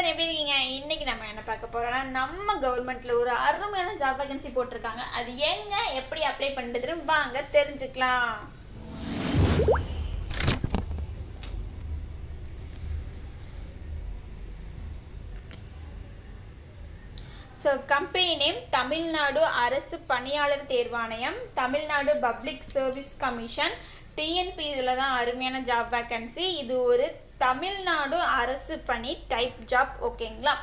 எப்படி இருக்கீங்க? இன்னைக்கு நம்ம என்ன பார்க்க போறோம்னா, நம்ம கவர்மெண்ட்ல ஒரு அருமையான ஜாப் வேகன்சி போட்டிருக்காங்க. அது எங்க எப்படி அப்ளை பண்றதுன்னு வாங்க தெரிஞ்சுக்கலாம். ஸோ கம்பெனி நேம் தமிழ்நாடு அரசு பணியாளர் தேர்வாணையம், Tamil Nadu public service commission, DNB. இதில் தான் அருமையான ஜாப் வேக்கன்சி. இது ஒரு தமிழ்நாடு அரசு பணி டைப் ஜாப். ஓகேங்களா?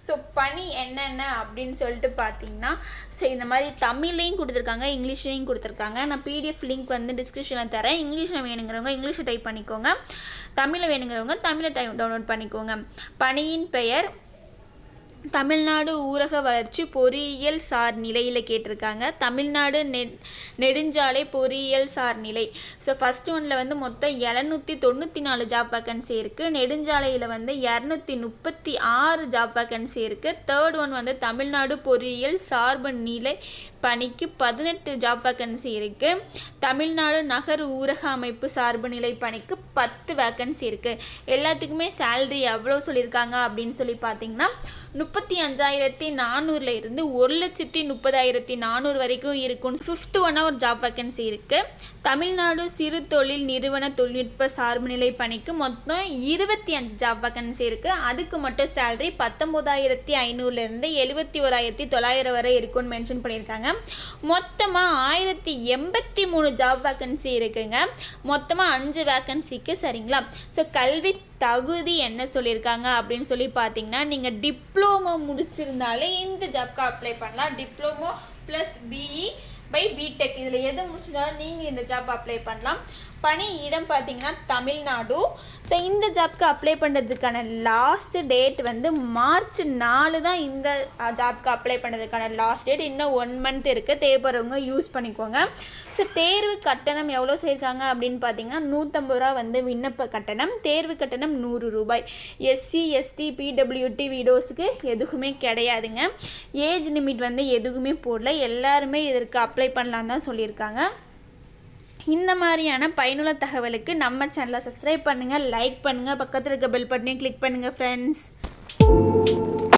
ஸோ பணி என்னென்ன அப்படின்னு சொல்லிட்டு பார்த்தீங்கன்னா, ஸோ இந்த மாதிரி தமிழ்லையும் கொடுத்துருக்காங்க, இங்கிலீஷ்லையும் கொடுத்துருக்காங்க. நான் பிடிஎஃப் லிங்க் வந்து டிஸ்கிரிப்ஷனில் தரேன். இங்கிலீஷில் வேணுங்கிறவங்க இங்கிலீஷை டைப் பண்ணிக்கோங்க, தமிழில் வேணுங்கிறவங்க தமிழை டவுன்லோட் பண்ணிக்கோங்க. பணியின் பெயர் தமிழ்நாடு ஊரக வளர்ச்சி பொறியியல் சார் நிலையில் கேட்டிருக்காங்க. தமிழ்நாடு நெடுஞ்சாலை பொறியியல் சார் நிலை. ஸோ ஃபஸ்ட் ஒன்றில் வந்து மொத்தம் 794 ஜாப் வேக்கன்சி இருக்குது. நெடுஞ்சாலையில் வந்து 236 ஜாப் வேக்கன்சி இருக்குது. தேர்ட் ஒன் வந்து தமிழ்நாடு பொறியியல் சார்பு நிலை பணிக்கு 18 ஜாப் வேக்கன்சி இருக்குது. தமிழ்நாடு நகர் ஊரக அமைப்பு சார்பு நிலை பணிக்கு 10 வேக்கன்சி இருக்குது. எல்லாத்துக்குமே சேல்ரி எவ்வளோ சொல்லியிருக்காங்க அப்படின்னு சொல்லி பார்த்தீங்கன்னா 35,400 இருந்து 1,30,400 வரைக்கும் இருக்கும். ஃபிஃப்த் ஒன்னா ஒரு ஜாப் வேக்கன்சி இருக்குது. தமிழ்நாடு சிறு தொழில் நிறுவன தொழில்நுட்ப சார்பு நிலை பணிக்கு மொத்தம் 25 ஜாப் வேக்கன்சி இருக்குது. அதுக்கு மட்டும் சேலரி 19,500 இருந்து 71,900 வரை இருக்குன்னு மென்ஷன் பண்ணியிருக்காங்க. மொத்தமாக 1083 ஜாப் வேக்கன்சி இருக்குங்க. மொத்தமாக 5 வேக்கன்சிக்கு. சரிங்களா? ஸோ கல்வி தகுதி என்ன சொல்லியிருக்காங்க அப்படின்னு சொல்லி பார்த்தீங்கன்னா, நீங்கள் டிப்ளமோ முடிச்சிருந்தாலே இந்த ஜாப்க்கு அப்ளை பண்ணலாம். Diploma plus BE by BTech இதில் எது முடிச்சிருந்தாலும் நீங்கள் இந்த ஜாப் அப்ளை பண்ணலாம். பணி இடம் பார்த்தீங்கன்னா தமிழ்நாடு. ஸோ இந்த ஜாப்க்கு அப்ளை பண்ணுறதுக்கான லாஸ்ட் டேட் வந்து March 4 தான். இந்த ஜாப்க்கு அப்ளை பண்ணுறதுக்கான லாஸ்ட் டேட். இன்னும் 1 மந்த் இருக்குது. தேவைப்படுறவங்க யூஸ் பண்ணிக்கோங்க. ஸோ தேர்வு கட்டணம் எவ்வளோ செய்யிருக்காங்க அப்படின்னு பார்த்தீங்கன்னா 150 ரூபா வந்து விண்ணப்ப கட்டணம். தேர்வு கட்டணம் 100 ரூபாய். எஸ்சி எஸ்டி பிடபிள்யூடி விடோஸுக்கு எதுவுமே கிடையாதுங்க. ஏஜ் லிமிட் வந்து எதுவுமே போடல. எல்லாருமே இதற்கு அப்ளை பண்ணலான்னு தான் சொல்லியிருக்காங்க. இந்த மாதிரியான பயனுள்ள தகவலுக்கு நம்ம சேனலை சப்ஸ்கிரைப் பண்ணுங்கள், லைக் பண்ணுங்கள், பக்கத்தில் இருக்க பெல் பட்டனையும் கிளிக் பண்ணுங்கள் ஃப்ரெண்ட்ஸ்.